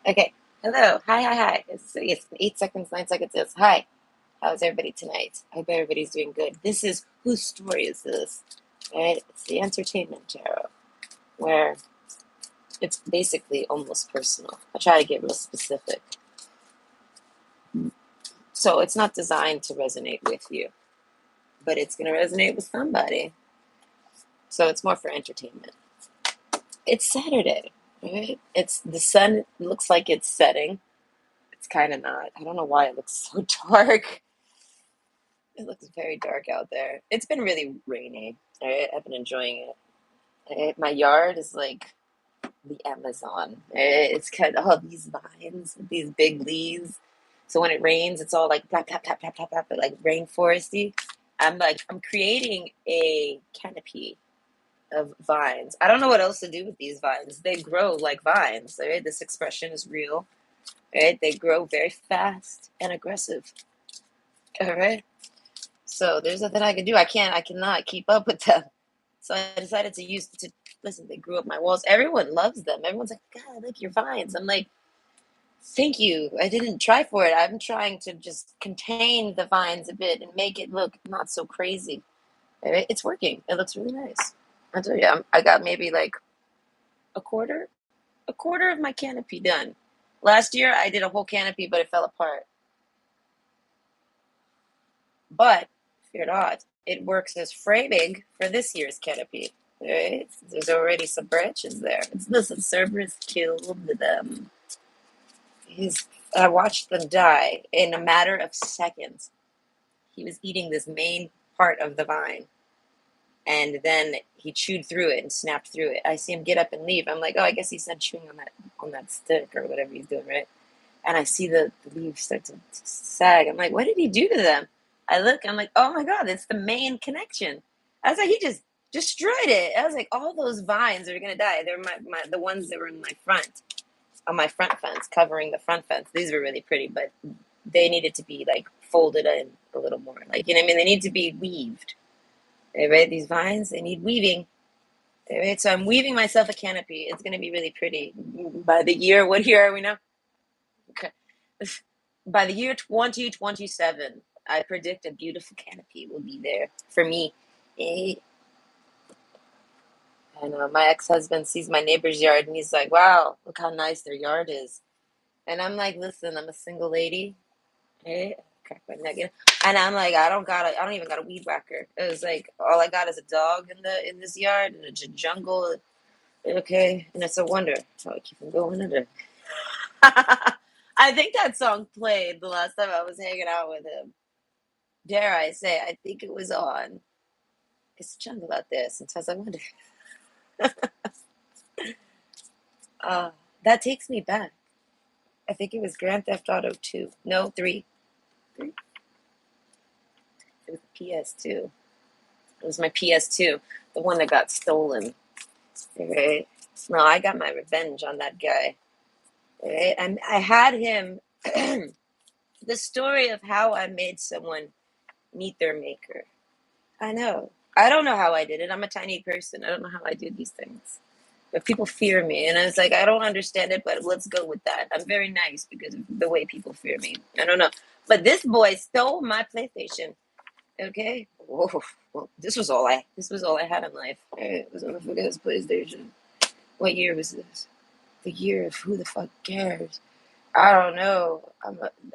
Okay. Hello. Hi, hi, hi. It's 8 seconds, 9 seconds. It's hi. How's everybody tonight? I hope everybody's doing good. This is whose story is this? Right? It's the entertainment tarot, where it's basically almost personal. I try to get real specific. So it's not designed to resonate with you, but it's going to resonate with somebody. So it's more for entertainment. It's Saturday, right? It's the sun looks like it's setting. It's kind of not. I don't know why it looks so dark. It looks very dark out there. It's been really rainy. Right? I've been enjoying it. My yard is like the Amazon. It's got all these vines with these big leaves. So when it rains, it's all like tap tap tap tap tap tap, like rainforesty. I'm creating a canopy of vines. I don't know what else to do with these vines. They grow like vines. Right? This expression is real. Right? They grow very fast and aggressive. All right. So there's nothing I can do. I cannot keep up with them. So I decided to listen. They grew up my walls. Everyone loves them. Everyone's like, God, I like your vines. I'm like, thank you. I didn't try for it. I'm trying to just contain the vines a bit and make it look not so crazy. It's working. It looks really nice. I tell you, I got maybe like a quarter, a quarter of my canopy done. Last year I did a whole canopy, but it fell apart. But fear not, it works as framing for this year's canopy. Right? There's already some branches there. Listen, Cerberus killed them. His, I watched them die in a matter of seconds. He was eating this main part of the vine, and then he chewed through it and snapped through it. I see him get up and leave. I'm like, oh, I guess he's not chewing on that stick or whatever he's doing, right? And I see the leaves start to sag. I'm like, what did he do to them? I look, I'm like, oh my God, it's the main connection. I was like, he just destroyed it. I was like, all those vines are gonna die. They're the ones that were in my front, on my front fence, covering the front fence. These were really pretty, but they needed to be like folded in a little more. Like, you know what I mean? They need to be weaved. Right? These vines, they need weaving. Right? So I'm weaving myself a canopy. It's gonna be really pretty. By the year, what year are we now? Okay. By the year 2027, I predict a beautiful canopy will be there for me. Eh, And my ex husband sees my neighbor's yard and he's like, wow, look how nice their yard is. And I'm like, listen, I'm a single lady. Eh? Crack my neck. And I'm like, I don't even got a weed whacker. It was like, all I got is a dog in this yard and a jungle. Okay. And it's a wonder how I keep on going under. I think that song played the last time I was hanging out with him. Dare I say, I think it was on. It's a jungle out there. Sometimes I wonder. Uh, that takes me back. I think it was Grand Theft Auto 2. No, 3. 3? It was PS2. It was my PS2, the one that got stolen. Right? No, I got my revenge on that guy. Right? And I had him. The story of how I made someone meet their maker. I know. I don't know how I did it. I'm a tiny person. I don't know how I do these things. But people fear me. And I was like, I don't understand it, but let's go with that. I'm very nice because of the way people fear me. I don't know. But this boy stole my PlayStation. Okay? Whoa. Well, this was all I had in life. It was on forget this PlayStation. What year was this? The year of who the fuck cares? I don't know.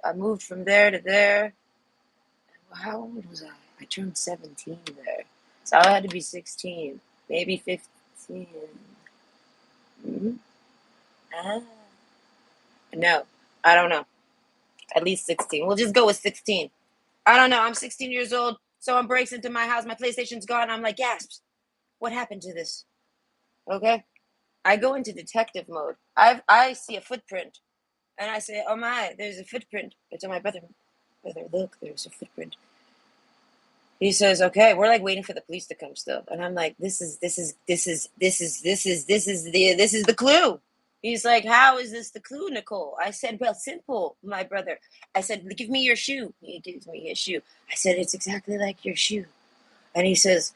I moved from there to there. How old was I? I turned 17 there. So I had to be 16, maybe 15. Mm-hmm. Ah. No, I don't know. At least 16. We'll just go with 16. I don't know. I'm 16 years old. Someone breaks into my house. My PlayStation's gone. I'm like, gasps. What happened to this? Okay. I go into detective mode. I see a footprint. And I say, oh my, there's a footprint. I tell my brother, look, there's a footprint. He says, okay, we're like waiting for the police to come still. And I'm like, this is the clue. He's like, how is this the clue, Nicole? I said, well, simple, my brother. I said, give me your shoe. He gives me his shoe. I said, it's exactly like your shoe. And he says,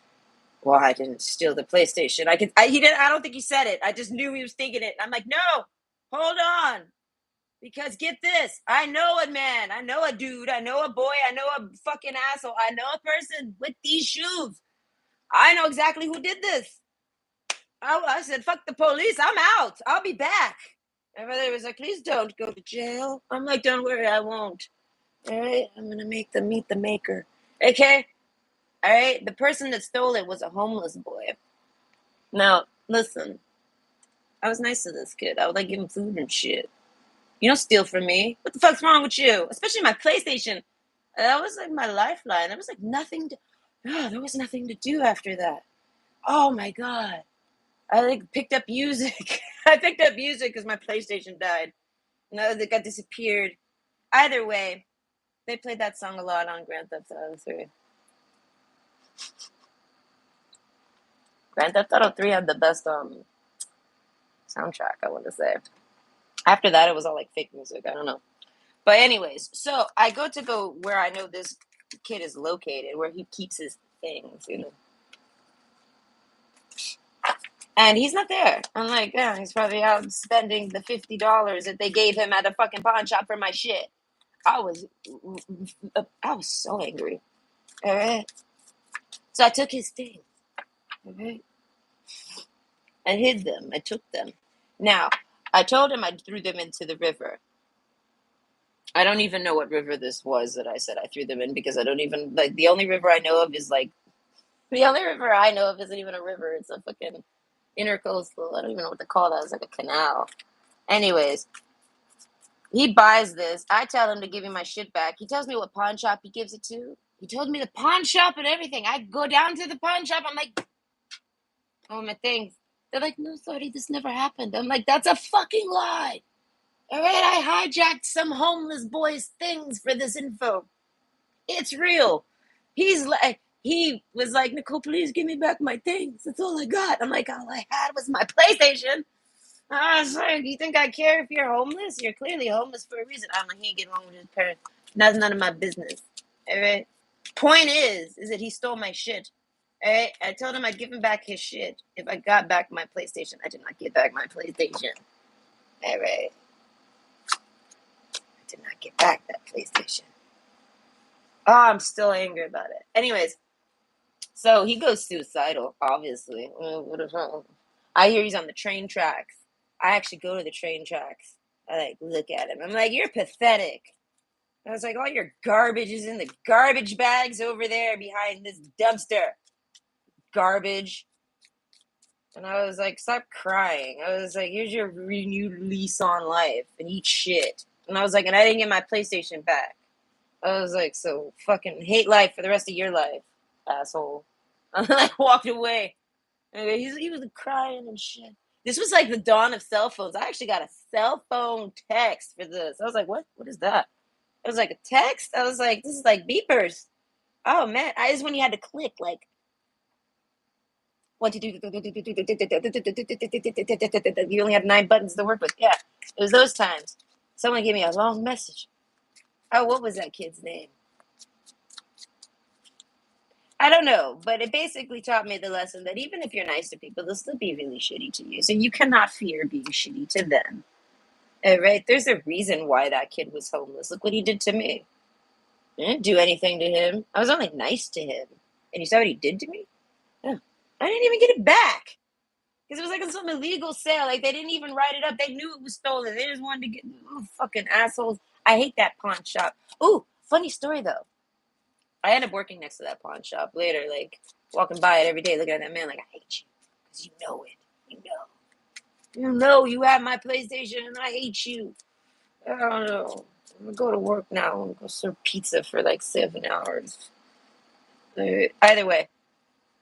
well, I didn't steal the PlayStation. He didn't, I don't think he said it. I just knew he was thinking it. I'm like, no, hold on. Because get this, I know a man, I know a dude, I know a boy, I know a fucking asshole, I know a person with these shoes. I know exactly who did this. I said, fuck the police, I'm out. I'll be back. And my brother was like, please don't go to jail. I'm like, don't worry, I won't. All right, I'm gonna make them meet the maker. Okay? All right, the person that stole it was a homeless boy. Now, listen, I was nice to this kid. I would like give him food and shit. You don't steal from me. What the fuck's wrong with you? Especially my PlayStation. That was like my lifeline. There was like nothing to, oh, there was nothing to do after that. Oh my god. I like picked up music. I picked up music because my PlayStation died. No, it got disappeared. Either way, they played that song a lot on Grand Theft Auto 3. Grand Theft Auto 3 had the best soundtrack, I want to say. After that, it was all like fake music. I don't know. But anyways, so I go where I know this kid is located, where he keeps his things, you know. And he's not there. I'm like, yeah, he's probably out spending the $50 that they gave him at a fucking pawn shop for my shit. I was so angry. All right. So I took his things. All right. I hid them. I took them. Now, I told him I threw them into the river. I don't even know what river this was that I said I threw them in because I don't even, like, the only river I know of is, like, the only river I know of isn't even a river. It's a fucking intercoastal. I don't even know what to call that. It's like a canal. Anyways, he buys this. I tell him to give me my shit back. He tells me what pawn shop he gives it to. He told me the pawn shop and everything. I go down to the pawn shop. I'm like, oh, my things. They're like, no, sorry, this never happened. I'm like, that's a fucking lie. All right, I hijacked some homeless boy's things for this info. It's real. He was like, Nicole, please give me back my things. That's all I got. I'm like, all I had was my PlayStation. I was like, you think I care if you're homeless? You're clearly homeless for a reason. I'm like, he ain't getting along with his parents. That's none of my business. All right. Point is that he stole my shit. All right. I told him I'd give him back his shit if I got back my PlayStation. I did not get back my PlayStation. All right. I did not get back that PlayStation. Oh, I'm still angry about it. Anyways, so he goes suicidal, obviously. I hear he's on the train tracks. I actually go to the train tracks. I like look at him. I'm like, you're pathetic. I was like, all your garbage is in the garbage bags over there behind this dumpster. Garbage. And I was like, stop crying. I was like, here's your renewed lease on life and eat shit. And I was like, and I didn't get my PlayStation back. I was like, so fucking hate life for the rest of your life, asshole. And then I walked away. And he was crying and shit. This was like the dawn of cell phones. I actually got a cell phone text for this. I was like, what? What is that? It was like a text. I was like, this is like beepers. Oh man, I just when you had to click like 1, 2, 3. You only had 9 buttons to work with. Yeah, it was those times. Someone gave me a long message. Oh, what was that kid's name? I don't know, but it basically taught me the lesson that even if you're nice to people, they'll still be really shitty to you. So you cannot fear being shitty to them. All right? There's a reason why that kid was homeless. Look what he did to me. I didn't do anything to him. I was only nice to him. And you saw what he did to me? Yeah. I didn't even get it back. Because it was like some illegal sale. Like, they didn't even write it up. They knew it was stolen. They just wanted to get, fucking assholes. I hate that pawn shop. Ooh, funny story, though. I ended up working next to that pawn shop later, like, walking by it every day, looking at that man like, I hate you. Because you know it. You know. You know you have my PlayStation and I hate you. I don't know. I'm going to go to work now. I'm going to go serve pizza for like 7 hours. Either way,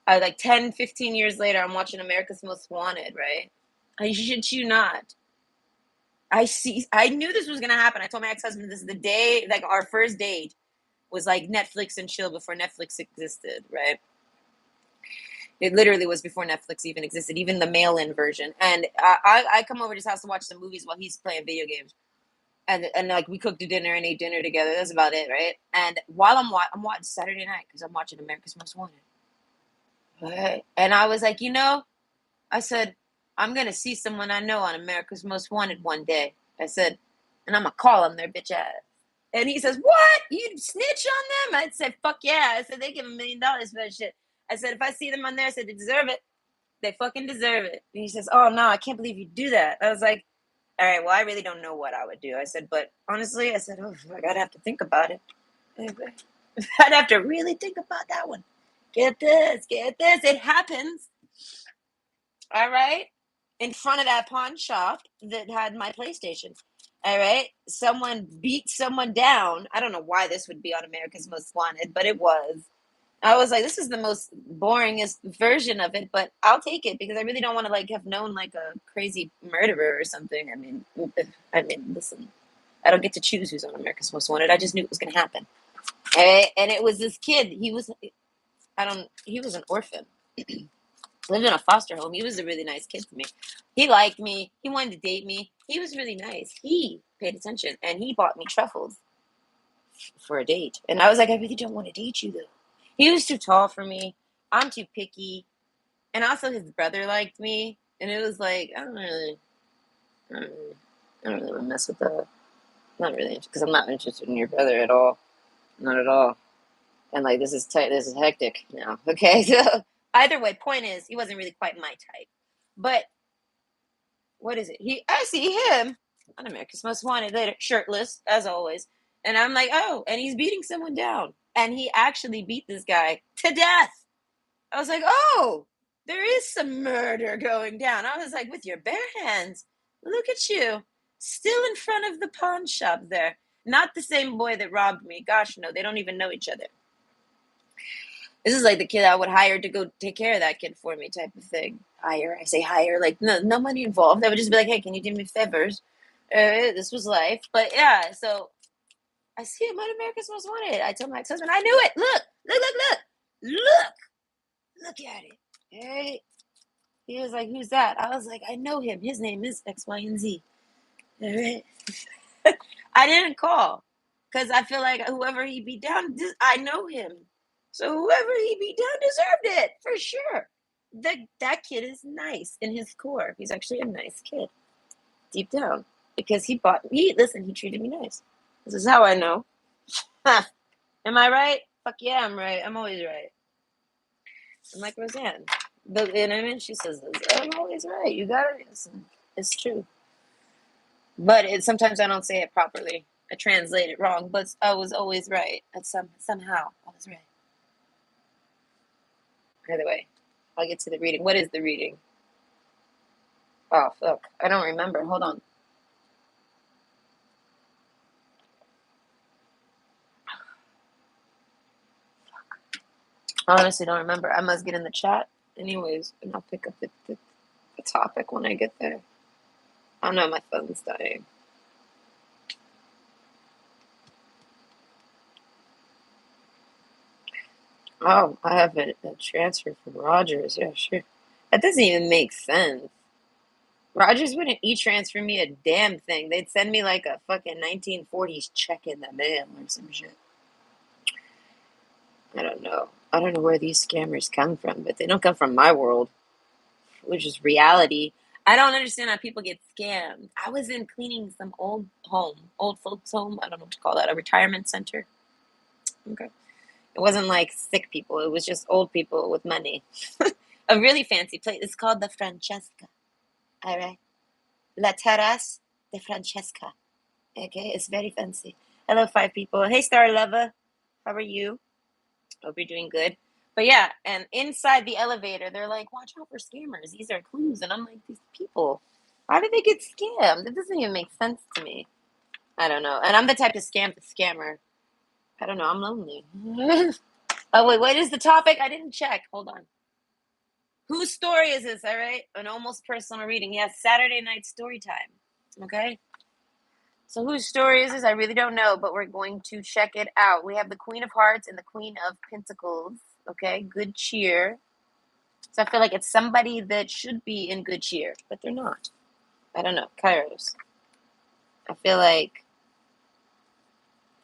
like 10, 15 years later, I'm watching America's Most Wanted, right? I shit you not. I knew this was going to happen. I told my ex-husband this is the day, like our first date was like Netflix and chill before Netflix existed, right? It literally was before Netflix even existed, even the mail-in version. And I come over to his house to watch some movies while he's playing video games. And like we cooked a dinner and ate dinner together. That's about it, right? And while I'm watching Saturday night because I'm watching America's Most Wanted. Right? And I was like, I said, I'm gonna see someone I know on America's Most Wanted one day. I said, and I'm gonna call him their bitch ass. And he says, what? You snitch on them? I said, fuck yeah. I said, they give $1 million for that shit. I said, if I see them on there, I said, they deserve it. They fucking deserve it. And he says, oh no, I can't believe you do that. I was like, all right, well, I really don't know what I would do. I said, but honestly, I said, oh, I'd have to think about it. I'd have to really think about that one. Get this. It happens. All right. In front of that pawn shop that had my PlayStation. All right. Someone beat someone down. I don't know why this would be on America's Most Wanted, but it was. I was like, this is the most boringest version of it, but I'll take it because I really don't want to like have known like a crazy murderer or something. Listen, I don't get to choose who's on America's Most Wanted. I just knew it was going to happen. All right? And it was this kid. He was an orphan. Lived in a foster home. He was a really nice kid to me. He liked me. He wanted to date me. He was really nice. He paid attention and he bought me truffles for a date. And I was like, I really don't want to date you though. He was too tall for me. I'm too picky. And also his brother liked me. And it was like, I don't really want to mess with that. Not really, because I'm not interested in your brother at all. Not at all. And like, this is tight. This is hectic now. Okay. So either way, point is, he wasn't really quite my type. But what is it? I see him on America's Most Wanted later, shirtless as always. And I'm like, oh, and he's beating someone down. And he actually beat this guy to death. I was like, oh, there is some murder going down. I was like, with your bare hands, look at you, still in front of the pawn shop there. Not the same boy that robbed me. Gosh, no, they don't even know each other. This is like the kid I would hire to go take care of that kid for me type of thing. Hire, I say hire, like no money involved. I would just be like, hey, can you do me favors? This was life. But yeah, so I see him on America's Most Wanted. I told my ex-husband, I knew it. Look at it. Hey. He was like, who's that? I was like, I know him. His name is X, Y, and Z. All right. I didn't call because I feel like whoever he beat down, I know him. So whoever he beat down deserved it for sure. That kid is nice in his core. He's actually a nice kid deep down because he treated me nice. This is how I know. Am I right? Fuck yeah, I'm right. I'm always right. I'm like Roseanne. You know what I mean? She says this. I'm always right. You got it. It's true. But sometimes I don't say it properly. I translate it wrong, but I was always right. Somehow I was right. Either way, I'll get to the reading. What is the reading? Oh, fuck. I don't remember. Hold on. I honestly don't remember. I must get in the chat anyways, and I'll pick up the topic when I get there. Oh no, my phone's dying. Oh, I have a transfer from Rogers. Yeah, sure. That doesn't even make sense. Rogers wouldn't e-transfer me a damn thing. They'd send me like a fucking 1940s check in the mail or some shit. I don't know. I don't know where these scammers come from, but they don't come from my world, which is reality. I don't understand how people get scammed. I was in cleaning some old folks home. I don't know what to call that, a retirement center. Okay. It wasn't like sick people. It was just old people with money. A really fancy place. It's called the Francesca. All right. La Terrace de Francesca. Okay. It's very fancy. Hello, 5 people. Hey, Star Lover. How are you? Hope you're doing good. But yeah, and inside the elevator, they're like, watch out for scammers. These are clues. And I'm like, these people, how did they get scammed? It doesn't even make sense to me. I don't know. And I'm the type to scam the scammer. I don't know. I'm lonely. Oh, wait, what is the topic? I didn't check. Hold on. Whose story is this? All right. An almost personal reading. Yes, Saturday night story time. Okay. So whose story is this? I really don't know, but we're going to check it out. We have the Queen of Hearts and the Queen of Pentacles. Okay. Good cheer. So I feel like it's somebody that should be in good cheer, but they're not. I don't know. Kairos. I feel like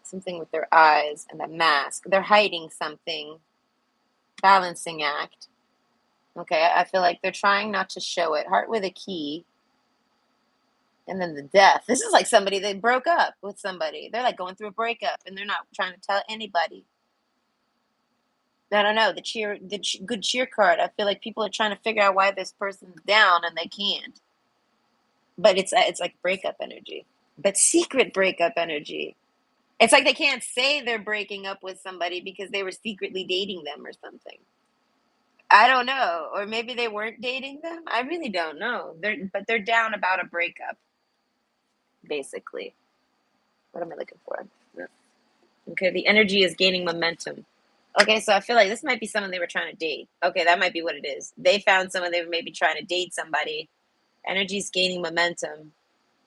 something with their eyes and the mask. They're hiding something. Balancing act. Okay, I feel like they're trying not to show it. Heart with a key. And then the death. This is like somebody that broke up with somebody. They're like going through a breakup and they're not trying to tell anybody. I don't know. Good cheer card. I feel like people are trying to figure out why this person's down and they can't. But it's like breakup energy. But secret breakup energy. It's like they can't say they're breaking up with somebody because they were secretly dating them or something. I don't know. Or maybe they weren't dating them. I really don't know. They're down about a breakup, basically. What am I looking for? No. Okay, the energy is gaining momentum. Okay, so I feel like this might be someone they were trying to date. Okay, that might be what it is. They found someone they were maybe trying to date somebody. Energy's gaining momentum.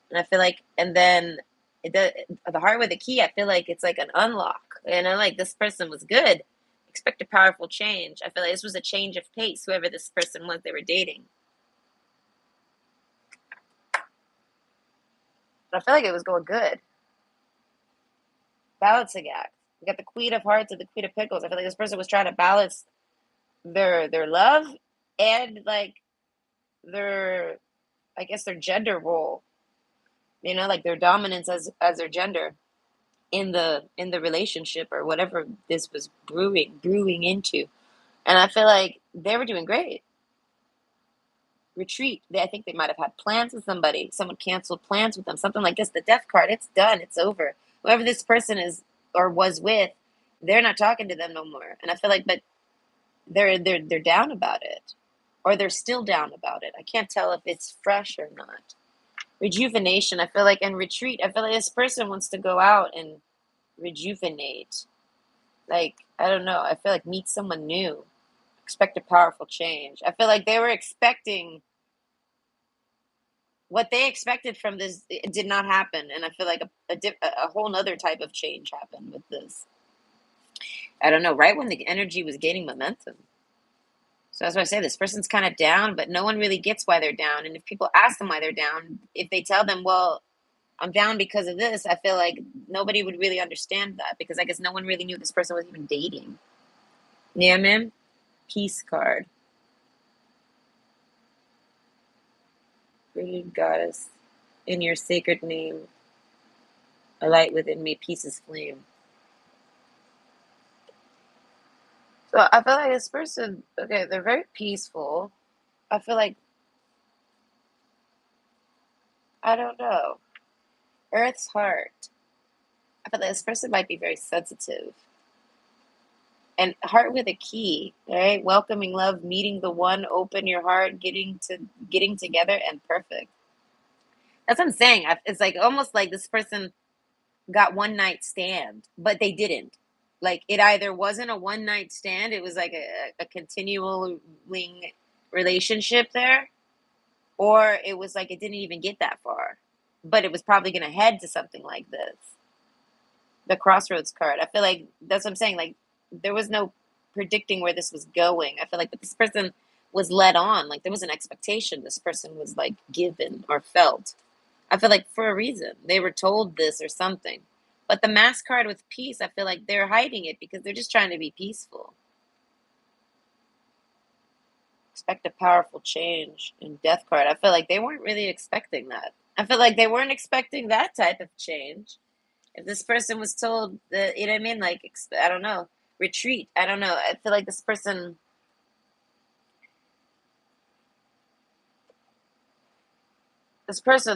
And I feel like, and then the heart with the key, I feel like it's like an unlock. And I'm like, this person was good. Expect a powerful change. I feel like this was a change of pace, whoever this person was they were dating. But I feel like it was going good. Balancing act. We got the Queen of Hearts and the Queen of Pickles. I feel like this person was trying to balance their love and like their, I guess, their gender role. You know, like their dominance as their gender in the relationship or whatever this was brewing into. And I feel like they were doing great. Retreat. I think they might have had plans with somebody. Someone canceled plans with them. Something like this. The death card. It's done. It's over. Whoever this person is or was with, they're not talking to them no more. And I feel like, but they're down about it, or they're still down about it. I can't tell if it's fresh or not. Rejuvenation. I feel like, and retreat. I feel like this person wants to go out and rejuvenate. Like, I don't know. I feel like meet someone new. Expect a powerful change. I feel like they were expecting what they expected from this. It did not happen, and I feel like a whole nother type of change happened with this. I don't know. Right when the energy was gaining momentum. So that's why I say this person's kind of down, but no one really gets why they're down. And if people ask them why they're down, if they tell them, well, I'm down because of this, I feel like nobody would really understand that because I guess no one really knew this person was even dating. Yeah, man. Peace card. Rooted goddess, in your sacred name, a light within me, peace is flame. So I feel like this person, okay, they're very peaceful. I feel like, I don't know, Earth's heart. I feel like this person might be very sensitive. And heart with a key, right? Welcoming love, meeting the one, open your heart, getting together, and perfect. That's what I'm saying. It's like almost like this person got one night stand, but they didn't. Like it either wasn't a one night stand, it was like a continuing relationship there, or it was like it didn't even get that far. But it was probably going to head to something like this. The crossroads card. I feel like that's what I'm saying. Like there was no predicting where this was going. I feel like, but this person was led on. Like there was an expectation. This person was like given or felt. I feel like for a reason they were told this or something. But the mass card with peace, I feel like they're hiding it because they're just trying to be peaceful. Expect a powerful change in death card. I feel like they weren't really expecting that. I feel like they weren't expecting that type of change. If this person was told that, you know what I mean? Like, I don't know, retreat. I don't know. I feel like this person,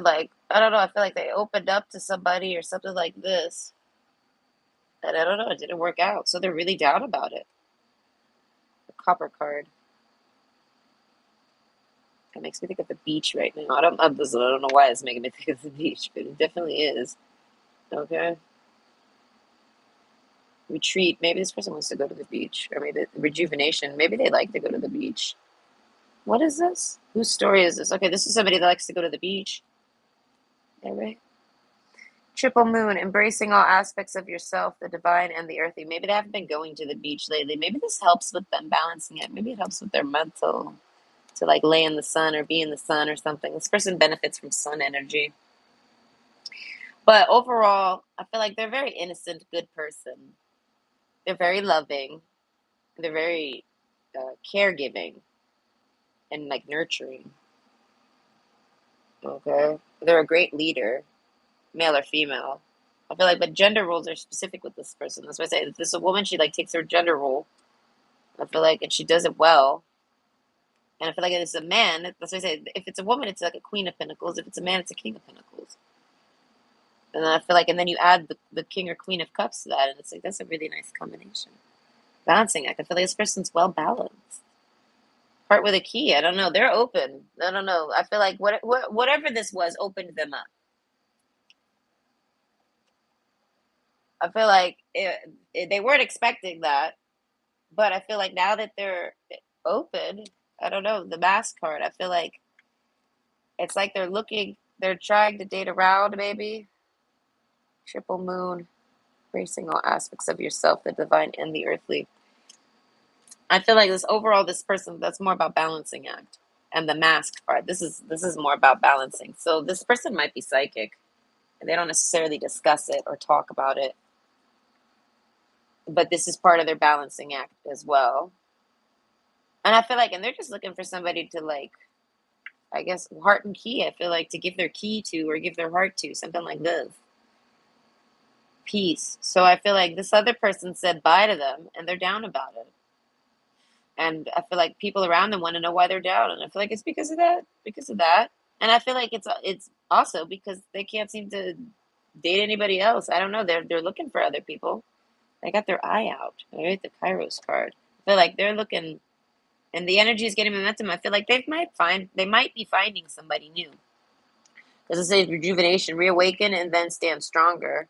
like, I don't know. I feel like they opened up to somebody or something like this. And I don't know. It didn't work out. So they're really down about it. The copper card. It makes me think of the beach right now. I don't know why it's making me think of the beach, but it definitely is. Okay. Retreat. Maybe this person wants to go to the beach. Or maybe rejuvenation. Maybe they like to go to the beach. What is this? Whose story is this? Okay, this is somebody that likes to go to the beach. All right. Triple moon, embracing all aspects of yourself, the divine and the earthly. Maybe they haven't been going to the beach lately. Maybe this helps with them balancing it. Maybe it helps with their mental to like lay in the sun or be in the sun or something. This person benefits from sun energy. But overall, I feel like they're a very innocent, good person. They're very loving. They're very caregiving and like nurturing. Okay. They're a great leader, male or female. I feel like, but gender roles are specific with this person. That's why I say if this is a woman, she like takes her gender role. I feel like, and she does it well. And I feel like if it's a man, that's why I say if it's a woman, it's like a queen of pentacles. If it's a man, it's a king of pentacles. And then I feel like, and then you add the king or queen of cups to that, and it's like that's a really nice combination. Balancing act. I feel like this person's well balanced. Part with a key. I don't know. They're open. I don't know. I feel like whatever this was opened them up. I feel like they weren't expecting that, but I feel like now that they're open, I don't know, the mask card. I feel like it's like they're trying to date around maybe. Triple moon, embracing all aspects of yourself, the divine and the earthly. I feel like this person that's more about balancing act and the mask part. This is more about balancing. So this person might be psychic and they don't necessarily discuss it or talk about it, but this is part of their balancing act as well. And I feel like, and they're just looking for somebody to like, I guess, heart and key. I feel like to give their key to or give their heart to, something like this. Peace. So I feel like this other person said bye to them and they're down about it. And I feel like people around them want to know why they're down. And I feel like it's because of that, because of that. And I feel like it's also because they can't seem to date anybody else. I don't know. They're looking for other people. They got their eye out. Right, the Kairos card. I feel like they're looking and the energy is getting momentum. I feel like they might be finding somebody new. As I say, rejuvenation, reawaken, and then stand stronger,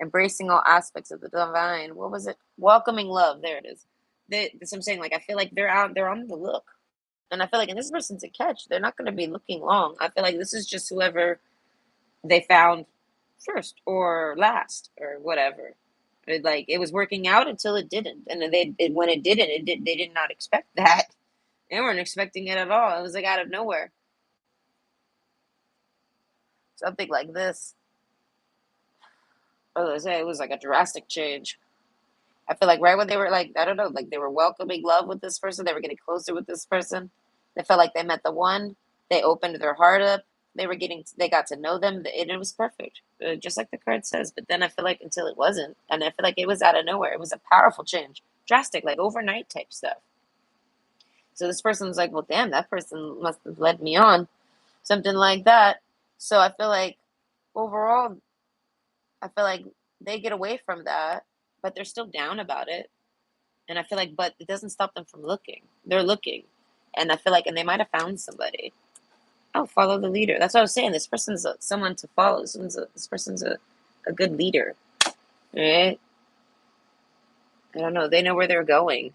embracing all aspects of the divine. What was it? Welcoming love. There it is. That's what I'm saying. Like I feel like they're on the look, and I feel like, and this person's a catch. They're not going to be looking long. I feel like this is just whoever they found first or last or whatever. Like it was working out until it didn't, and then when it didn't, they did not expect that. They weren't expecting it at all. It was like out of nowhere. Something like this. Oh, it was like a drastic change. I feel like right when they were like, I don't know, like they were welcoming love with this person, they were getting closer with this person. They felt like they met the one. They opened their heart up. They got to know them, and it was perfect, just like the card says. But then I feel like until it wasn't, and I feel like it was out of nowhere. It was a powerful change, drastic, like overnight type stuff. So this person's like, well, damn, that person must have led me on, something like that. So I feel like overall, I feel like they get away from that, but they're still down about it. And I feel like, but it doesn't stop them from looking. They're looking. And I feel like, and they might have found somebody. Oh, follow the leader. That's what I was saying. This person's someone to follow. This person's a good leader. Right? I don't know. They know where they're going.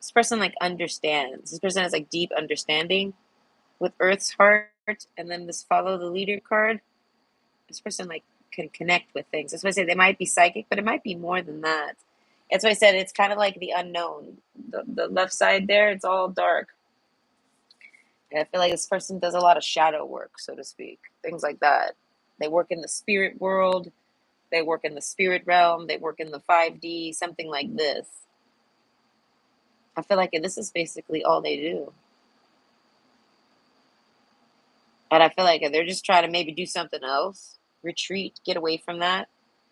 This person like understands. This person has like deep understanding with Earth's heart. And then this follow the leader card. This person like can connect with things. That's why I say they might be psychic, but it might be more than that. That's why I said it's kind of like the unknown. The left side there, it's all dark. And I feel like this person does a lot of shadow work, so to speak. Things like that. They work in the spirit world. They work in the spirit realm. They work in the 5D, something like this. I feel like this is basically all they do. And I feel like they're just trying to maybe do something else, retreat, get away from that.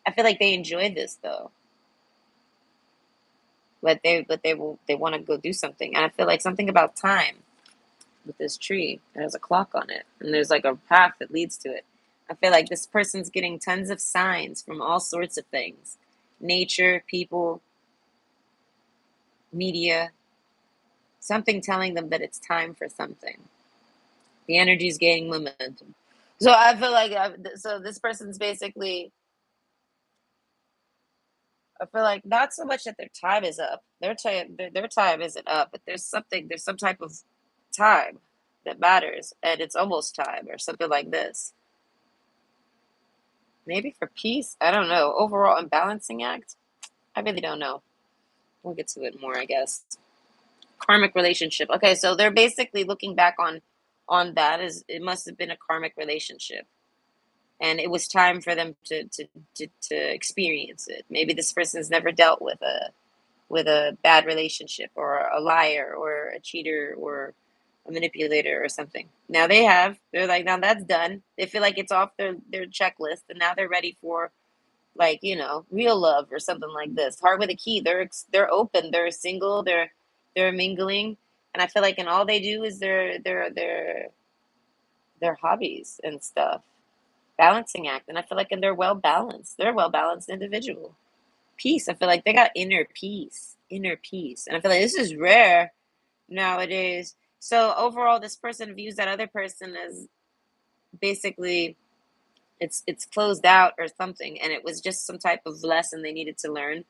I feel like they enjoy this though. They want to go do something. And I feel like something about time with this tree. There's a clock on it, and there's like a path that leads to it. I feel like this person's getting tons of signs from all sorts of things, nature, people, media, something telling them that it's time for something. The energy is gaining momentum. So I feel like so this person's basically. I feel like not so much that their time is up. Their time isn't up, but there's some type of time that matters, and it's almost time or something like this. Maybe for peace, I don't know. Overall, unbalancing act, I really don't know. We'll get to it more, I guess. Karmic relationship. Okay, so they're basically looking back on that as it must have been a karmic relationship, and it was time for them to experience it. Maybe this person's never dealt with a bad relationship or a liar or a cheater or a manipulator or something. Now they're like, now that's done. They feel like it's off their checklist, and now they're ready for, like, real love or something like this. Heart with a key. They're open. They're single. They're mingling, and I feel like, and all they do is their hobbies and stuff, balancing act. And I feel like, and they're well balanced. They're a well balanced individual. Peace. I feel like they got inner peace, and I feel like this is rare nowadays. So overall, this person views that other person as basically, it's closed out or something, and it was just some type of lesson they needed to learn,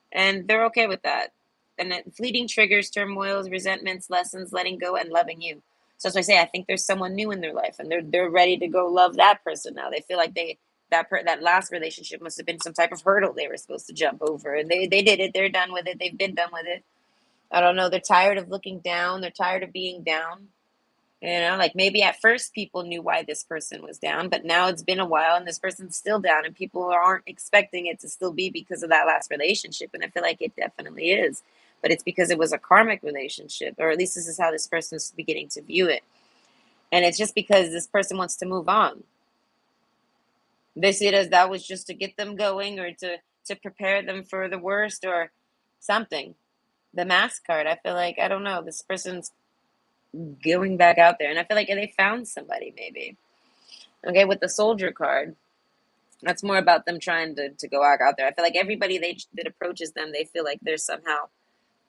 and they're okay with that. And fleeting triggers, turmoils, resentments, lessons, letting go, and loving you. So as I say, I think there's someone new in their life, and they're ready to go love that person now. They feel like that last relationship must have been some type of hurdle they were supposed to jump over, and they did it. They're done with it. They've been done with it. I don't know. They're tired of looking down. They're tired of being down. Like maybe at first people knew why this person was down, but now it's been a while and this person's still down, and people aren't expecting it to still be because of that last relationship. And I feel like it definitely is. But it's because it was a karmic relationship, or at least this is how this person's beginning to view it. And it's just because this person wants to move on. They see it as that was just to get them going, or to prepare them for the worst or something. The mask card, I feel like, I don't know, this person's going back out there, and I feel like they found somebody, maybe. Okay, with the soldier card, that's more about them trying to go out there. I feel like everybody that approaches them, they feel like they're somehow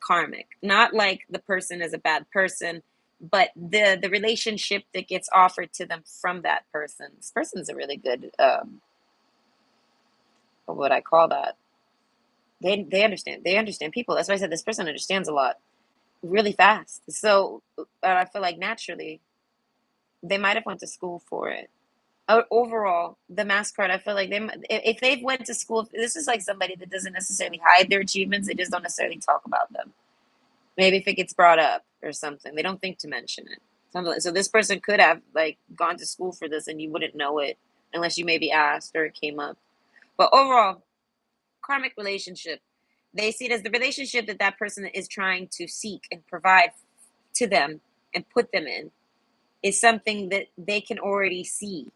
karmic. Not like the person is a bad person, but the relationship that gets offered to them from that person. This person's a really good, what would I call that? They understand people. That's why I said this person understands a lot really fast. So I feel like naturally they might have went to school for it. Overall, the mask card, I feel like if they've went to school, this is like somebody that doesn't necessarily hide their achievements. They just don't necessarily talk about them. Maybe if it gets brought up or something, they don't think to mention it. So this person could have like gone to school for this, and you wouldn't know it unless you maybe asked or it came up. But overall, karmic relationship, they see it as the relationship that person is trying to seek and provide to them and put them in, is something that they can already see.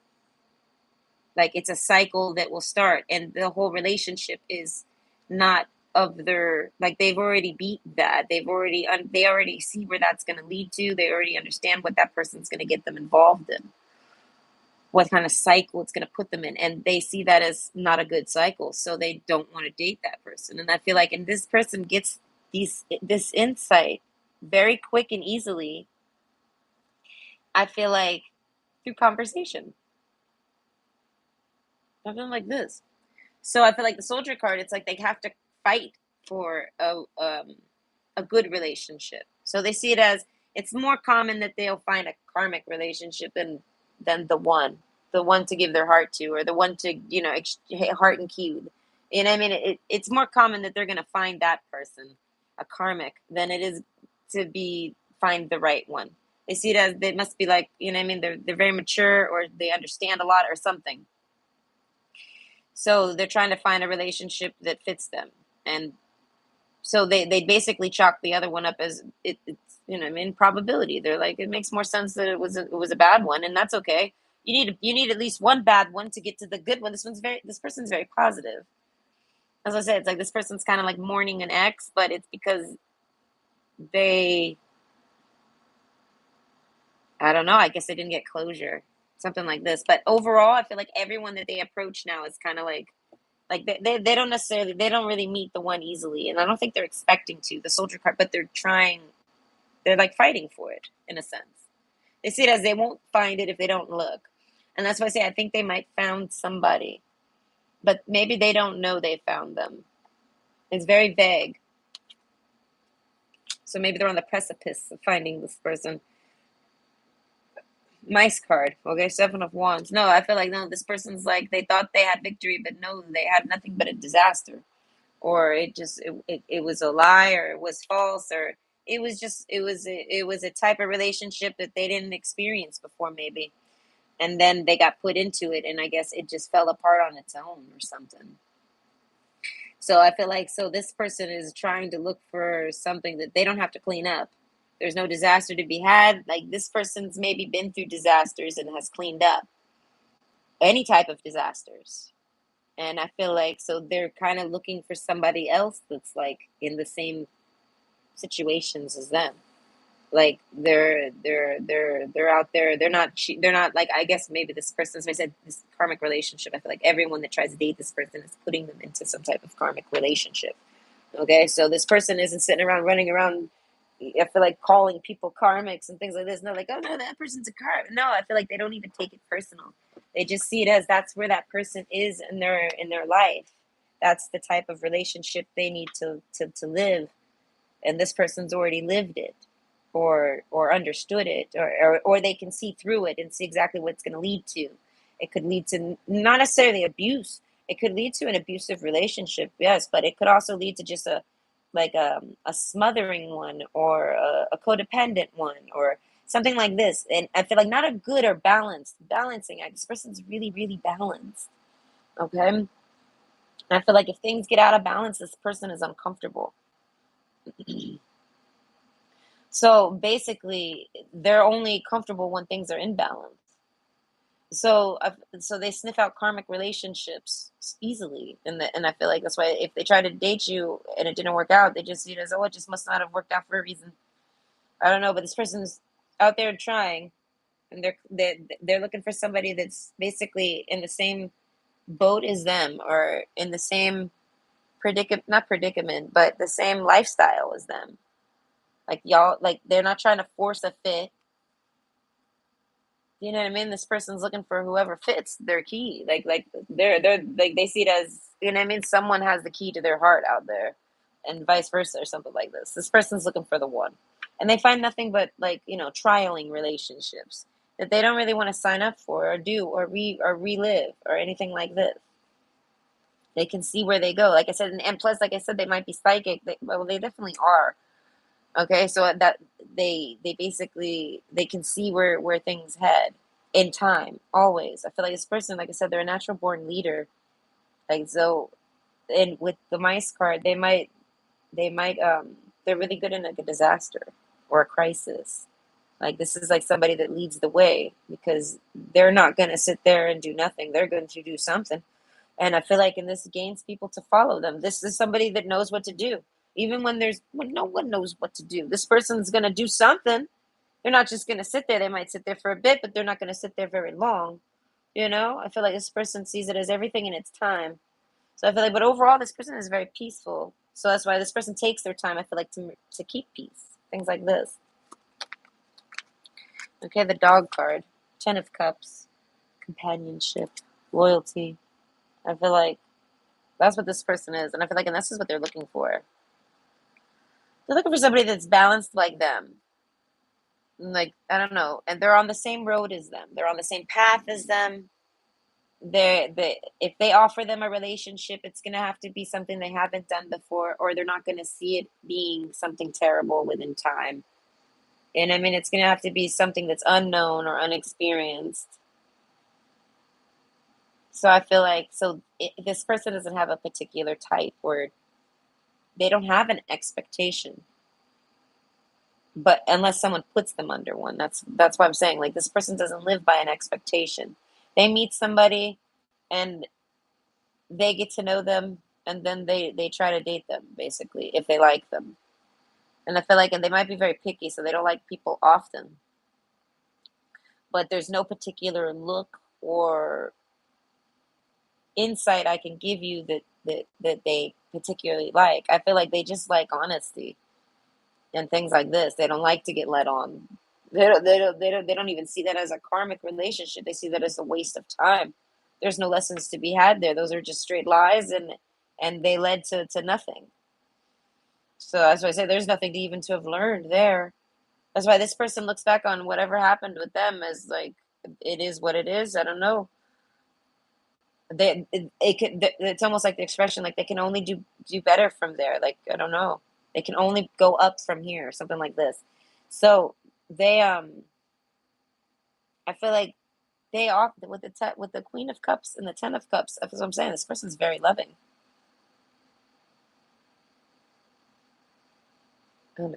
Like it's a cycle that will start, and the whole relationship is not of their, like, they've already beat that. They already see where that's going to lead to. They already understand what that person's going to get them involved in, what kind of cycle it's going to put them in, and they see that as not a good cycle, so they don't want to date that person. And I feel like, and this person gets this insight very quick and easily, I feel like, through conversation. Something like this. So I feel like the soldier card, it's like they have to fight for a good relationship. So they see it as, it's more common that they'll find a karmic relationship than the one to give their heart to, or the one to, heart and key. I mean, it's more common that they're going to find that person, a karmic, than it is to find the right one. They see it as, they must be like, I mean, they're very mature, or they understand a lot or something. So they're trying to find a relationship that fits them. And so they basically chalk the other one up as it's, I mean, probability. They're like, it makes more sense that it was a bad one, and that's okay. You need at least one bad one to get to the good one. This person's very positive. As I said, it's like this person's kind of like mourning an ex, but it's because they, I don't know, I guess they didn't get closure, something like this. But overall, I feel like everyone that they approach now is kind of like they don't necessarily, they don't really meet the one easily, and I don't think they're expecting to, the soldier card, but they're like fighting for it in a sense. They see it as they won't find it if they don't look. And that's why I say I think they might found somebody, but maybe they don't know they found them. It's very vague. So maybe they're on the precipice of finding this person. Mice card. Okay, 7 of Wands. No, I feel like, no, this person's like, they thought they had victory, but no, they had nothing but a disaster. Or it was a lie, or it was false, or it was a type of relationship that they didn't experience before, maybe. And then they got put into it, and I guess it just fell apart on its own or something. So I feel like, so this person is trying to look for something that they don't have to clean up. There's no disaster to be had. Like this person's maybe been through disasters and has cleaned up any type of disasters. And I feel like so they're kind of looking for somebody else that's like in the same situations as them. Like they're out there. They're not like, I guess maybe this person's, I said this karmic relationship. I feel like everyone that tries to date this person is putting them into some type of karmic relationship. Okay, so this person isn't sitting around running around. I feel like calling people karmics and things like this. No, like, oh no, that person's a karmic. No, I feel like they don't even take it personal. They just see it as that's where that person is in their life. That's the type of relationship they need to live, and this person's already lived it, or understood it, or they can see through it and see exactly what it's going to lead to. It could lead to not necessarily abuse. It could lead to an abusive relationship, yes, but it could also lead to just a smothering one, or a codependent one, or something like this. And I feel like not a good or balancing act. This person's really, really balanced. Okay. And I feel like if things get out of balance, this person is uncomfortable. So basically, they're only comfortable when things are in balance. So, so they sniff out karmic relationships easily, and I feel like that's why if they try to date you and it didn't work out, they just see it as, oh, it just must not have worked out for a reason. I don't know, but this person's out there trying, and they're looking for somebody that's basically in the same boat as them, or in the same not predicament, but the same lifestyle as them. Like y'all, like they're not trying to force a fit. You know what I mean? This person's looking for whoever fits their key. Like they're like they see it as, you know what I mean? Someone has the key to their heart out there, and vice versa, or something like this. This person's looking for the one, and they find nothing but, like, trialing relationships that they don't really want to sign up for, or do, or relive, or anything like this. They can see where they go. Like I said, and plus, like I said, they might be psychic. Well, they definitely are. Okay, so that they basically they can see where things head in time, always. I feel like this person, like I said, they're a natural born leader. Like, so, and with the mice card, they might they're really good in like a disaster or a crisis. Like, this is like somebody that leads the way, because they're not going to sit there and do nothing. They're going to do something. And I feel like, in this, gains people to follow them. This is somebody that knows what to do, even when no one knows what to do. This person's gonna do something. They're not just gonna sit there. They might sit there for a bit, but they're not gonna sit there very long. I feel like this person sees it as everything in its time. So I feel like, but overall, this person is very peaceful. So that's why this person takes their time, I feel like, to keep peace. Things like this. Okay, the dog card, 10 of Cups, companionship, loyalty. I feel like that's what this person is, and I feel like, and this is what they're looking for. They're looking for somebody that's balanced like them. Like, I don't know, and they're on the same road as them. They're on the same path as them. They if they offer them a relationship, it's gonna have to be something they haven't done before, or they're not gonna see it being something terrible within time. And I mean, it's gonna have to be something that's unknown or unexperienced. So I feel like, this person doesn't have a particular type, or they don't have an expectation, but unless someone puts them under one. That's why I'm saying, like, this person doesn't live by an expectation. They meet somebody, and they get to know them, and then they try to date them, basically, if they like them. And I feel like, and they might be very picky, so they don't like people often, but there's no particular look or insight I can give you that they particularly like. I feel like they just like honesty and things like this. They don't like to get led on. They don't even see that as a karmic relationship. They see that as a waste of time. There's no lessons to be had there. Those are just straight lies, and they led to nothing. So that's why I say there's nothing to even to have learned there. That's why this person looks back on whatever happened with them as, like, it is what it is. I don't know. It's almost like the expression, like, they can only do better from there. Like, I don't know. They can only go up from here, something like this. So they I feel like they off with the Queen of Cups and the 10 of Cups. That's what I'm saying. This person's very loving. And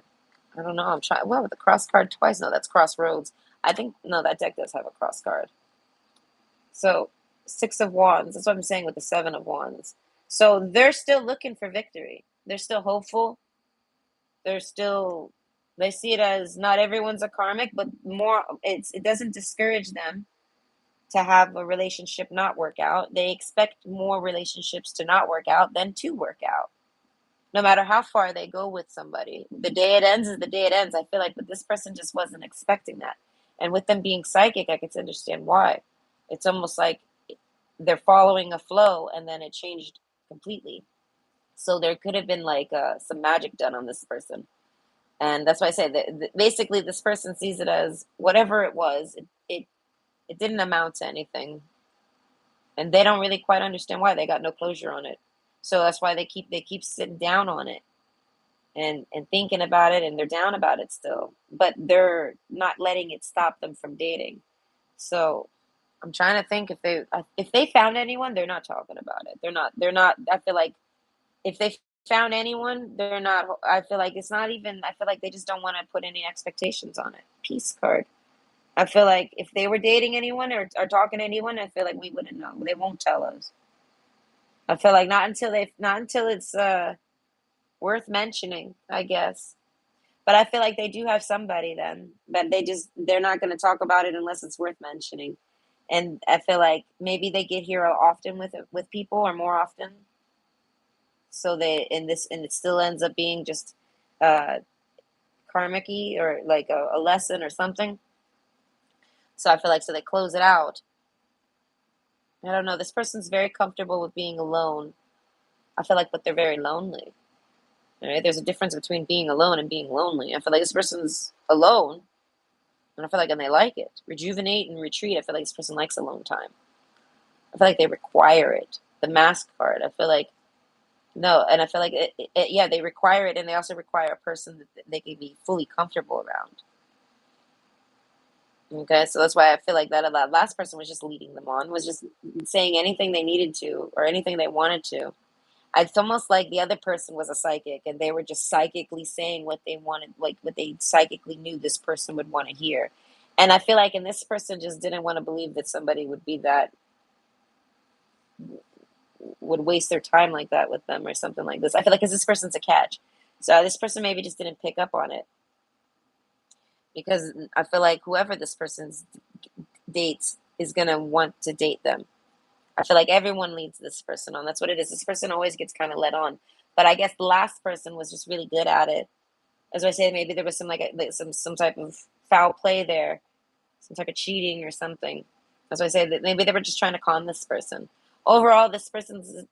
I don't know. I'm trying. Well, with the cross card twice. No, that's crossroads. I think no, that deck does have a cross card. So Six of Wands. That's what I'm saying with the Seven of Wands. So they're still looking for victory. They're still hopeful. They're still. They see it as not everyone's a karmic, but more. It doesn't discourage them to have a relationship not work out. They expect more relationships to not work out than to work out. No matter how far they go with somebody, the day it ends is the day it ends. I feel like, but this person just wasn't expecting that. And with them being psychic, I could understand why. It's almost like they're following a flow and then it changed completely. So there could have been like some magic done on this person. And that's why I say that basically this person sees it as whatever it was, it didn't amount to anything. And they don't really quite understand why. They got no closure on it. So that's why they keep sitting down on it and thinking about it, and they're down about it still, but they're not letting it stop them from dating. So I'm trying to think if they found anyone, they're not talking about it. They're not. I feel like if they found anyone, they're not. I feel like it's not even. I feel like they just don't want to put any expectations on it. Peace card. I feel like if they were dating anyone or talking to anyone, I feel like we wouldn't know. They won't tell us. I feel like not until it's worth mentioning, I guess. But I feel like they do have somebody then, but they're not going to talk about it unless it's worth mentioning. And I feel like maybe they get here often with people or more often, so they in this and it still ends up being just uh karmic or like a lesson or something. So I feel like so they close it out. I don't know. This person's very comfortable with being alone. I feel like, but they're very lonely. Right? There's a difference between being alone and being lonely. I feel like this person's alone, and I feel like and they like it. Rejuvenate and retreat. I feel like this person likes alone time. I feel like they require it. The mask card. I feel like no, and I feel like yeah, they require it, and they also require a person that they can be fully comfortable around. Okay, so that's why I feel like that last person was just leading them on, was just saying anything they needed to or anything they wanted to. It's almost like the other person was a psychic and they were just psychically saying what they wanted, like what they psychically knew this person would want to hear. And I feel like, and this person just didn't want to believe that somebody would be that, would waste their time like that with them or something like this. I feel like because this person's a catch. So this person maybe just didn't pick up on it because I feel like whoever this person's dates is going to want to date them. I feel like everyone leads this person on. That's what it is. This person always gets kind of led on. But I guess the last person was just really good at it. As I say, maybe there was some type of foul play there, some type of cheating or something. That's why I say that maybe they were just trying to con this person. Overall, this person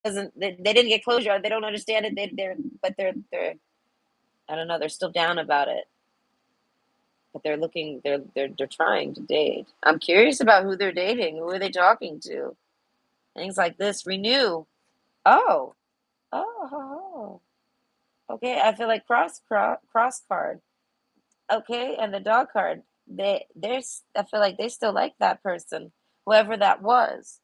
doesn't. They didn't get closure. They don't understand it. They're I don't know. They're still down about it. But they're looking. They're trying to date. I'm curious about who they're dating. Who are they talking to? Things like this. Renew. Oh. Oh. Okay. I feel like cross card. Okay, and the dog card, there's I feel like they still like that person, whoever that was.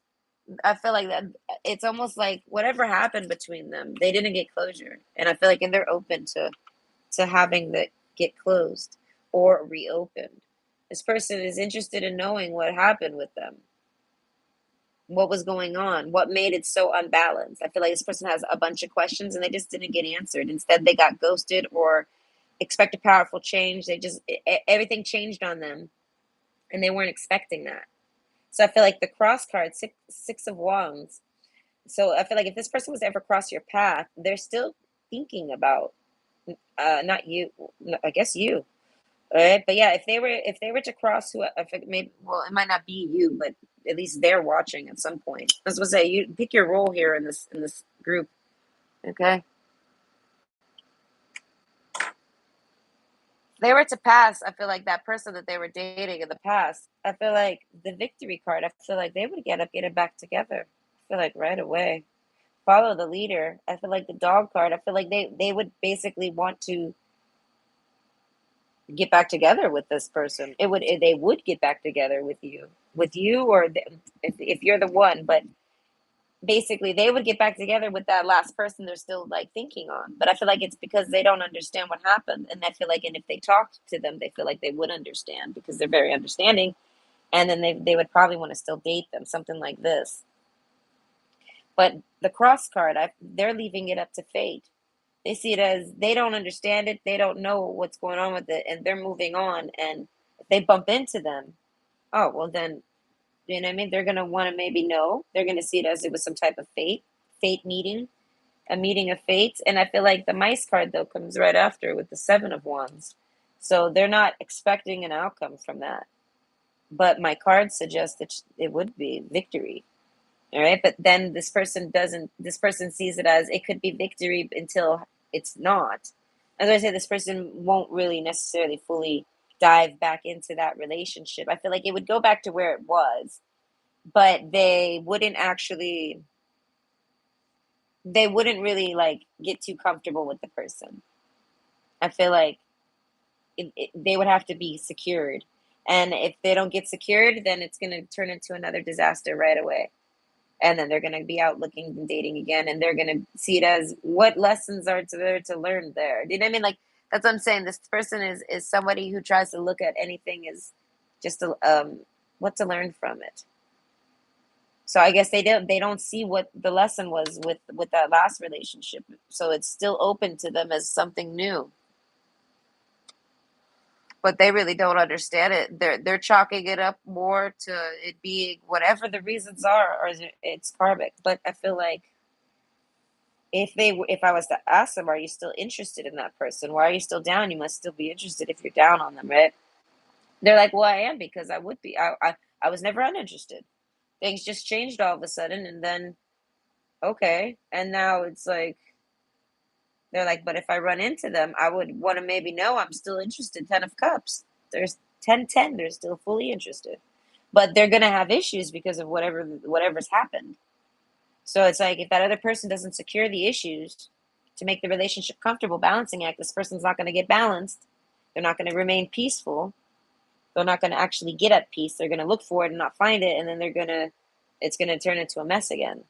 I feel like that it's almost like whatever happened between them, they didn't get closure, and I feel like and they're open to having that get closed or reopened. This person is interested in knowing what happened with them, what was going on, what made it so unbalanced. I feel like this person has a bunch of questions and they just didn't get answered. Instead, they got ghosted or expect a powerful change. They just everything changed on them, and they weren't expecting that. So I feel like the cross card, six of wands. So I feel like if this person was to ever cross your path, they're still thinking about not you, I guess you. All right, but yeah, if they were to cross who, if it maybe well, it might not be you, but at least they're watching at some point. I was gonna say you pick your role here in this group. Okay, they were to pass, I feel like that person that they were dating in the past, I feel like the victory card, I feel like they would get it back together. I feel like right away. Follow the leader. I feel like the dog card, I feel like they would basically want to get back together with this person. They would get back together with you. With you or if you're the one, but basically they would get back together with that last person they're still like thinking on. But I feel like it's because they don't understand what happened. And I feel like, and if they talked to them, they feel like they would understand because they're very understanding. And then they would probably want to still date them, something like this. But the cross card, they're leaving it up to fate. They see it as they don't understand it, they don't know what's going on with it, and they're moving on. And if they bump into them, oh well, then you know what I mean. They're gonna want to maybe know. They're gonna see it as it was some type of fate meeting, a meeting of fate. And I feel like the mice card though comes right after with the Seven of Wands, so they're not expecting an outcome from that. But my cards suggest that it would be victory. All right, but then this person doesn't. This person sees it as it could be victory until it's not. As I say, this person won't really necessarily fully dive back into that relationship. I feel like it would go back to where it was, but they wouldn't really like get too comfortable with the person. I feel like they would have to be secured, and if they don't get secured, then it's going to turn into another disaster right away. And then they're going to be out looking and dating again, and they're going to see it as what lessons are there to learn there. Do you know what I mean? Like, that's what I'm saying. This person is somebody who tries to look at anything as just what to learn from it. So I guess they don't see what the lesson was with that last relationship. So it's still open to them as something new. But they really don't understand it. They're chalking it up more to it being whatever the reasons are, or it's karmic. But I feel like if I was to ask them, are you still interested in that person? Why are you still down? You must still be interested if you're down on them, right? They're like, well, I am because I would be. I was never uninterested. Things just changed all of a sudden, and then okay, and now it's like they're like, but if I run into them, I would want to maybe know I'm still interested. 10 of Cups. There's 10, 10. They're still fully interested, but they're gonna have issues because of whatever's happened. So it's like if that other person doesn't secure the issues to make the relationship comfortable, balancing act, this person's not going to get balanced. They're not going to remain peaceful. They're not going to actually get at peace. They're going to look for it and not find it, and then it's going to turn into a mess again.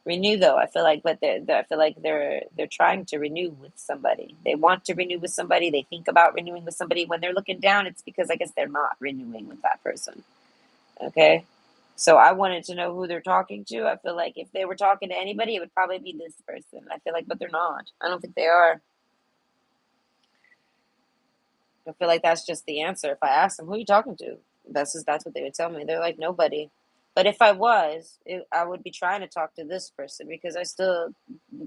Renew though, I feel like, but I feel like they're trying to renew with somebody. They want to renew with somebody. They think about renewing with somebody. When they're looking down, it's because I guess they're not renewing with that person. Okay. So I wanted to know who they're talking to. I feel like if they were talking to anybody, it would probably be this person. I feel like, but they're not. I don't think they are. I feel like that's just the answer. If I asked them, who are you talking to? That's what they would tell me. They're like, nobody. But if I was, I would be trying to talk to this person because I still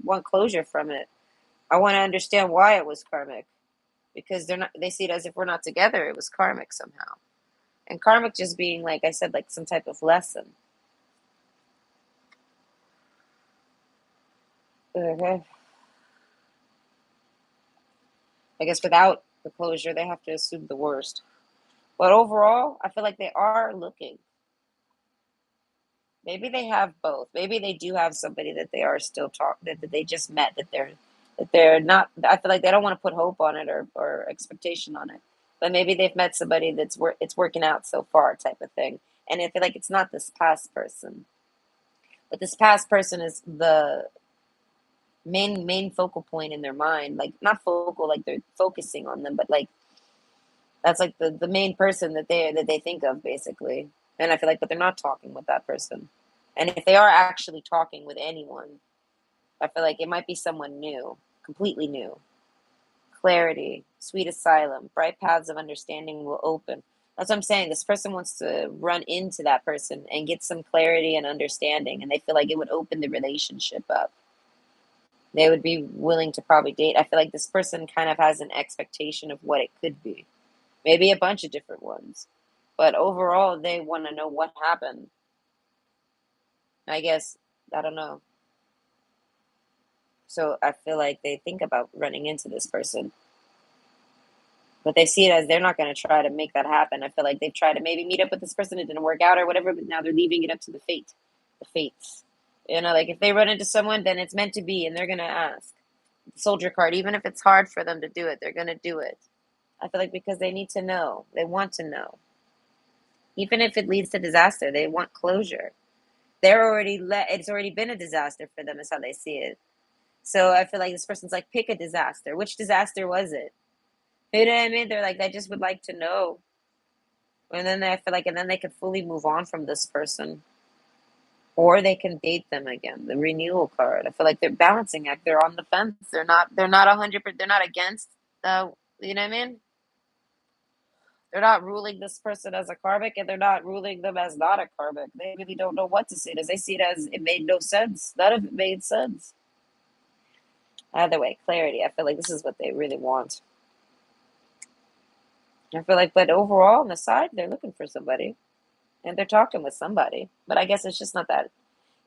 want closure from it. I want to understand why it was karmic because they're not. They see it as if we're not together. It was karmic somehow, and karmic just being like I said, like some type of lesson. Okay. I guess without the closure, they have to assume the worst. But overall, I feel like they are looking. Maybe they have both. Maybe they do have somebody that they are still talking that they just met that they're not. I feel like they don't want to put hope on it or expectation on it. But maybe they've met somebody it's working out so far type of thing. And I feel like it's not this past person, but this past person is the main focal point in their mind. Like not focal, like they're focusing on them, but like that's like the main person that they think of basically. And I feel like, but they're not talking with that person. And if they are actually talking with anyone, I feel like it might be someone new, completely new. Clarity, sweet asylum, bright paths of understanding will open. That's what I'm saying. This person wants to run into that person and get some clarity and understanding, and they feel like it would open the relationship up. They would be willing to probably date. I feel like this person kind of has an expectation of what it could be. Maybe a bunch of different ones. But overall, they want to know what happened. I guess, I don't know. So I feel like they think about running into this person, but they see it as they're not going to try to make that happen. I feel like they've tried to maybe meet up with this person, it didn't work out or whatever, but now they're leaving it up to the fates. Like if they run into someone, then it's meant to be, and they're going to ask. Soldier card, even if it's hard for them to do it, they're going to do it. I feel like because they need to know, they want to know. Even if it leads to disaster, they want closure. it's already been a disaster for them, is how they see it. So I feel like this person's like, pick a disaster. Which disaster was it? You know what I mean? They're like, they just would like to know. And then I feel like, and then they could fully move on from this person. Or they can date them again. The renewal card. I feel like they're balancing act. They're on the fence. They're not 100%, they're not against, you know what I mean? They're not ruling this person as a karmic, and they're not ruling them as not a karmic. They really don't know what to see it as. They see it as it made no sense. None of it made sense. Either way, clarity. I feel like this is what they really want. I feel like, but overall, on the side, they're looking for somebody and they're talking with somebody. But I guess it's just not that.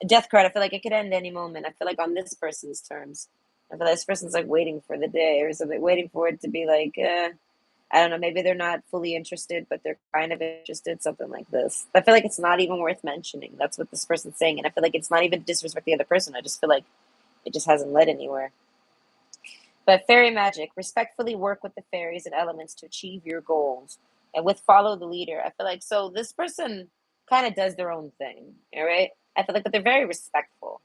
A death card, I feel like it could end any moment. I feel like on this person's terms. I feel like this person's like waiting for the day or something, waiting for it to be like, I don't know, maybe they're not fully interested, but they're kind of interested, something like this. I feel like it's not even worth mentioning. That's what this person's saying. And I feel like it's not even to disrespect the other person. I just feel like it just hasn't led anywhere. But fairy magic, respectfully work with the fairies and elements to achieve your goals. And with follow the leader, I feel like so this person kind of does their own thing, all right? I feel like, but they're very respectful.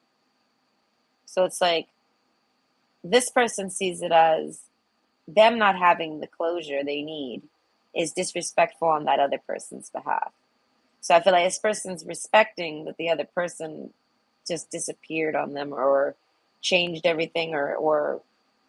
So it's like this person sees it as them not having the closure they need is disrespectful on that other person's behalf. So I feel like this person's respecting that the other person just disappeared on them or changed everything or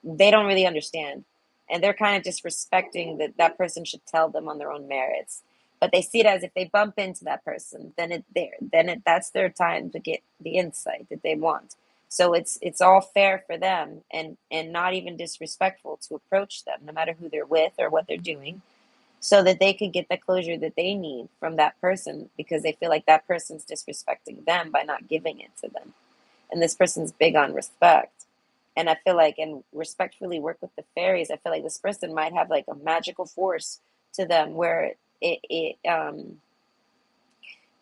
they don't really understand. And they're kind of just respecting that that person should tell them on their own merits. But they see it as if they bump into that person, that's their time to get the insight that they want. So it's all fair for them and not even disrespectful to approach them, no matter who they're with or what they're doing, so that they could get the closure that they need from that person because they feel like that person's disrespecting them by not giving it to them. And this person's big on respect. And I feel like, and respectfully work with the fairies, I feel like this person might have like a magical force to them where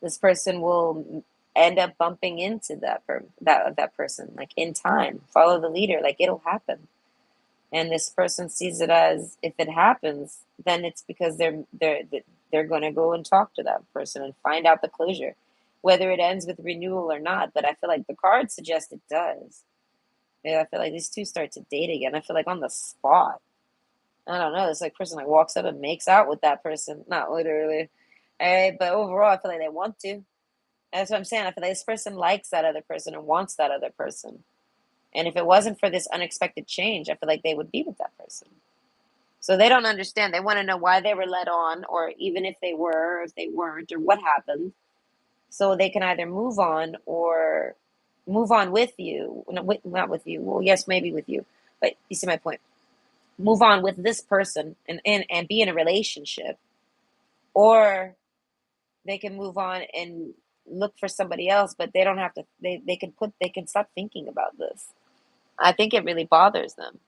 this person will end up bumping into that person like in time. Follow the leader, like it'll happen. And this person sees it as if it happens, then it's because they're going to go and talk to that person and find out the closure, whether it ends with renewal or not. But I feel like the cards suggest it does. Yeah, I feel like these two start to date again. I feel like on the spot. I don't know. It's like person like walks up and makes out with that person. Not literally. All right, but overall, I feel like they want to. That's what I'm saying. I feel like this person likes that other person and wants that other person. And if it wasn't for this unexpected change, I feel like they would be with that person. So they don't understand. They want to know why they were led on, or even if they were, or if they weren't, or what happened. So they can either move on or move on with you. No, not with you. Well, yes, maybe with you. But you see my point. Move on with this person and be in a relationship. Or they can move on and look for somebody else, but they don't have to they can stop thinking about this. I think it really bothers them.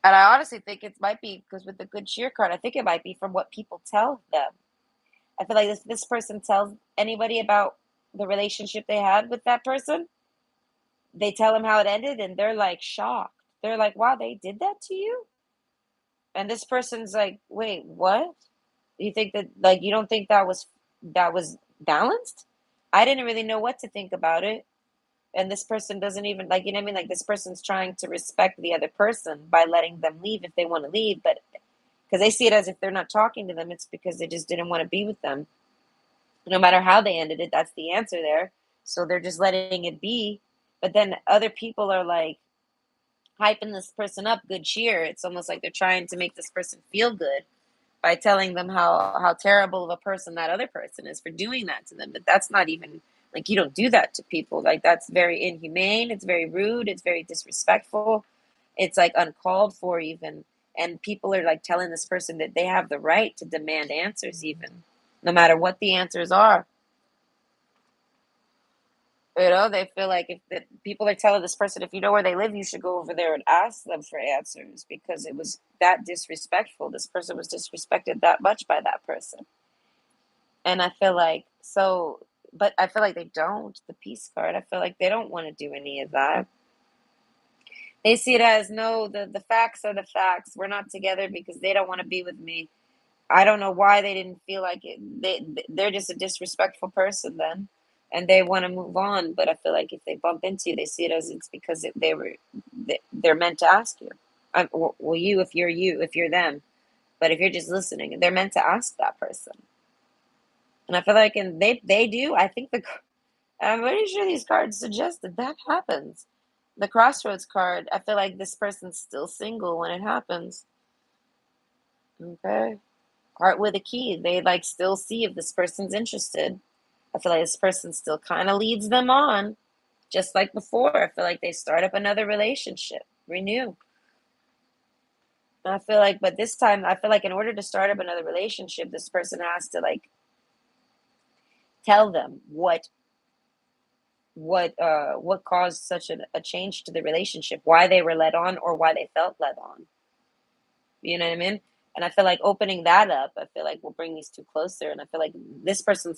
And I honestly think it might be because with the good cheer card, I think it might be from what people tell them. I feel like this person tells anybody about the relationship they had with that person, they tell them how it ended, and they're like shocked. They're like, "Wow, they did that to you?" And this person's like, "Wait, what? You think that like you don't think that was balanced? I didn't really know what to think about it." And this person doesn't even like, you know what I mean? Like this person's trying to respect the other person by letting them leave if they want to leave, but because they see it as if they're not talking to them, it's because they just didn't want to be with them. No matter how they ended it, that's the answer there. So they're just letting it be. But then other people are like hyping this person up, good cheer. It's almost like they're trying to make this person feel good by telling them how terrible of a person that other person is for doing that to them. But that's not even like you don't do that to people. Like that's very inhumane. It's very rude. It's very disrespectful. It's like uncalled for even. And people are like telling this person that they have the right to demand answers even, no matter what the answers are. You know, they feel like if that people are telling this person, if you know where they live, you should go over there and ask them for answers because it was that disrespectful. This person was disrespected that much by that person. And I feel like so, but I feel like they don't. The peace card, I feel like they don't want to do any of that. They see it as no, the facts are the facts. We're not together because they don't want to be with me. I don't know why they didn't feel like it. They're just a disrespectful person then, and they want to move on. But I feel like if they bump into you, they see it as it's because they're meant to ask you. Well, you, if you're them, but if you're just listening, they're meant to ask that person. And I feel like, and they do. I think I'm pretty sure these cards suggest that that happens. The Crossroads card. I feel like this person's still single when it happens. Okay. Heart with a key. They like still see if this person's interested. I feel like this person still kind of leads them on, just like before. I feel like they start up another relationship, renew. And I feel like, but this time, I feel like in order to start up another relationship, this person has to like tell them what caused such a change to the relationship, why they were led on, or why they felt led on. You know what I mean? And I feel like opening that up, I feel like will bring these two closer. And I feel like this person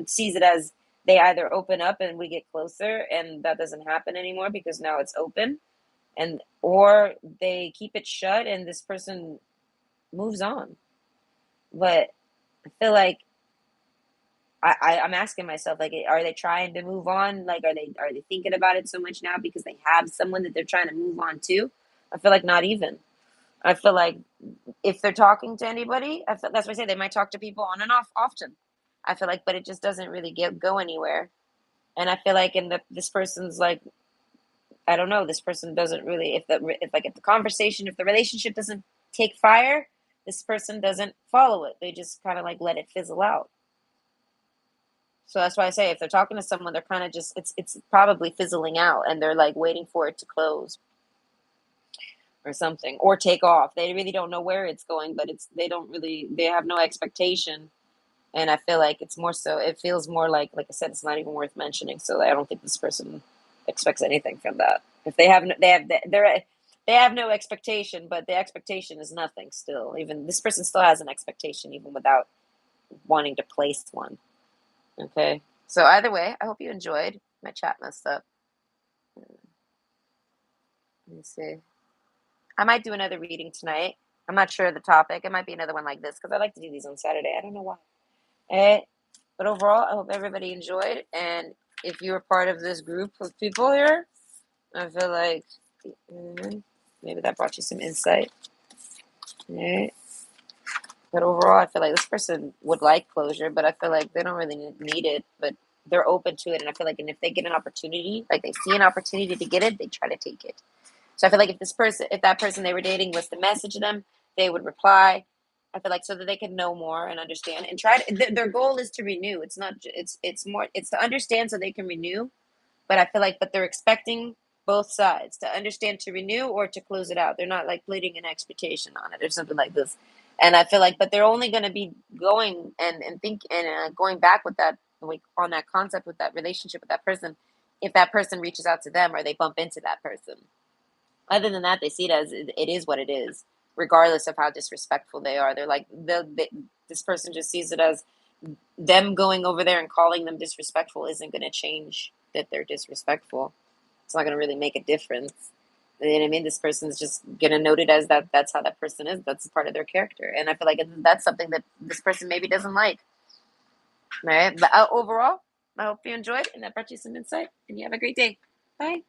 sees it as they either open up and we get closer, and that doesn't happen anymore because now it's open, and or they keep it shut and this person moves on. But I feel like I'm asking myself, like, are they trying to move on? Like, are they thinking about it so much now because they have someone that they're trying to move on to? I feel like not even. I feel like if they're talking to anybody, that's why I say they might talk to people on and off often. I feel like, but it just doesn't really go anywhere. And I feel like this person's like, I don't know, this person doesn't really, if the conversation, if the relationship doesn't take fire, this person doesn't follow it. They just kind of like let it fizzle out. So that's why I say if they're talking to someone, they're kind of just it's probably fizzling out, and they're like waiting for it to close or something, or take off. They really don't know where it's going, but they have no expectation. And I feel like it's more so, it feels more like I said, it's not even worth mentioning. So I don't think this person expects anything from that. If they have no expectation, but the expectation is nothing still. Even this person still has an expectation, even without wanting to place one. Okay. So either way, I hope you enjoyed. My chat messed up. Let me see. I might do another reading tonight. I'm not sure of the topic. It might be another one like this because I like to do these on Saturday. I don't know why. But overall, I hope everybody enjoyed. And if you were part of this group of people here, I feel like maybe that brought you some insight. All right. But overall, I feel like this person would like closure, but I feel like they don't really need it, but they're open to it. And I feel like, and if they get an opportunity, like they see an opportunity to get it, they try to take it. So I feel like if that person they were dating was to message them, they would reply. I feel like so that they can know more and understand and try to, their goal is to renew. It's not, it's more, it's to understand so they can renew. But I feel like, but they're expecting both sides to understand, to renew or to close it out. They're not like putting an expectation on it or something like this. And I feel like, but they're only going to be going and think and going back with that, like on that concept with that relationship with that person, if that person reaches out to them or they bump into that person. Other than that, they see it as it is what it is, regardless of how disrespectful they are. They're like, this person just sees it as them going over there and calling them disrespectful isn't going to change that they're disrespectful. It's not going to really make a difference. You know what I mean? This person's just going to note it as that. That's how that person is. That's part of their character. And I feel like that's something that this person maybe doesn't like. All right. But overall, I hope you enjoyed and that brought you some insight. And you have a great day. Bye.